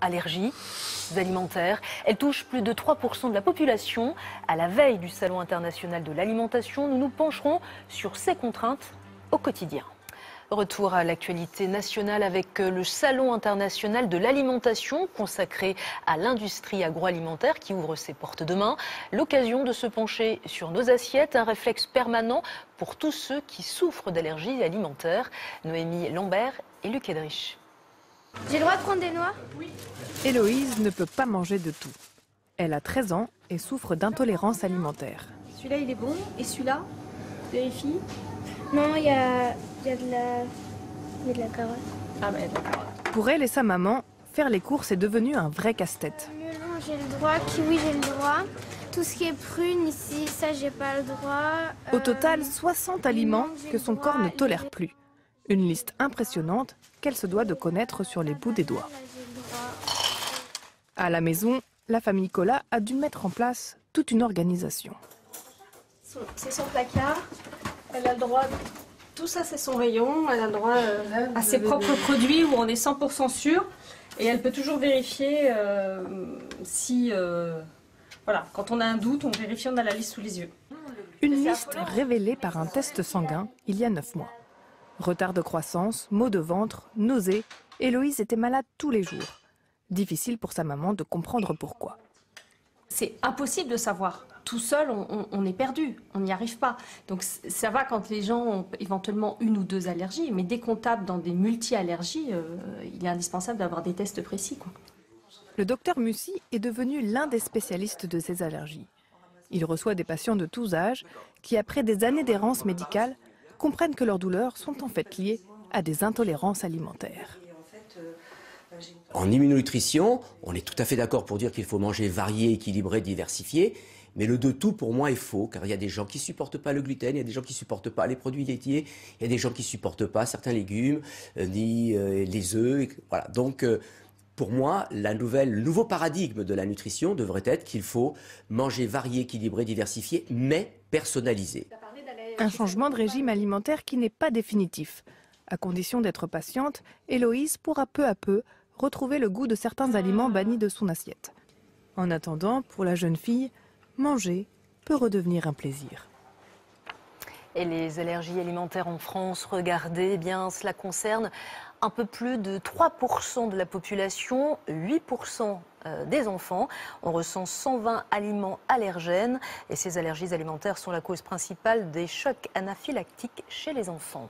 allergies alimentaires. Elle touche plus de 3% de la population. À la veille du Salon international de l'alimentation, nous nous pencherons sur ces contraintes au quotidien. Retour à l'actualité nationale avec le Salon international de l'alimentation consacré à l'industrie agroalimentaire qui ouvre ses portes demain. L'occasion de se pencher sur nos assiettes, un réflexe permanent pour tous ceux qui souffrent d'allergies alimentaires. Noémie Lambert et Luc Edrich. J'ai le droit de prendre des noix? Oui. Héloïse ne peut pas manger de tout. Elle a 13 ans et souffre d'intolérance alimentaire. Celui-là, il est bon. Et celui-là? Vérifie. Non, il y a de la carotte. Ah bah, d'accord. Pour elle et sa maman, faire les courses est devenu un vrai casse-tête. Melon, j'ai le droit. Kiwi, j'ai le droit. Tout ce qui est prune ici, ça, j'ai pas le droit. Au total, 60 aliments que son corps ne tolère plus. Une liste impressionnante qu'elle se doit de connaître sur les bouts des doigts. À la maison, la famille Collat a dû mettre en place toute une organisation. C'est son placard, elle a le droit, tout ça c'est son rayon, elle a le droit à ses propres produits où on est 100% sûr et elle peut toujours vérifier si, voilà, quand on a un doute, on vérifie, on a la liste sous les yeux. Une liste révélée par un test sanguin il y a 9 mois. Retard de croissance, maux de ventre, nausées, Héloïse était malade tous les jours. Difficile pour sa maman de comprendre pourquoi. C'est impossible de savoir. Tout seul, on est perdu, on n'y arrive pas. Donc ça va quand les gens ont éventuellement une ou deux allergies, mais dès qu'on tape dans des multi-allergies, il est indispensable d'avoir des tests précis, quoi. Le docteur Mussy est devenu l'un des spécialistes de ces allergies. Il reçoit des patients de tous âges qui, après des années d'errance médicale, comprennent que leurs douleurs sont en fait liées à des intolérances alimentaires. En immunonutrition, on est tout à fait d'accord pour dire qu'il faut manger varié, équilibré, diversifié. Mais le de tout, pour moi, est faux, car il y a des gens qui ne supportent pas le gluten, il y a des gens qui ne supportent pas les produits laitiers, il y a des gens qui ne supportent pas certains légumes, ni les œufs. Voilà. Donc, pour moi, le nouveau paradigme de la nutrition devrait être qu'il faut manger varié, équilibré, diversifié, mais personnalisé. Un changement de régime alimentaire qui n'est pas définitif. À condition d'être patiente, Héloïse pourra peu à peu retrouver le goût de certains aliments bannis de son assiette. En attendant, pour la jeune fille, manger peut redevenir un plaisir. Et les allergies alimentaires en France, regardez, eh bien, cela concerne un peu plus de 3% de la population, 8% des enfants. On recense 120 aliments allergènes et ces allergies alimentaires sont la cause principale des chocs anaphylactiques chez les enfants.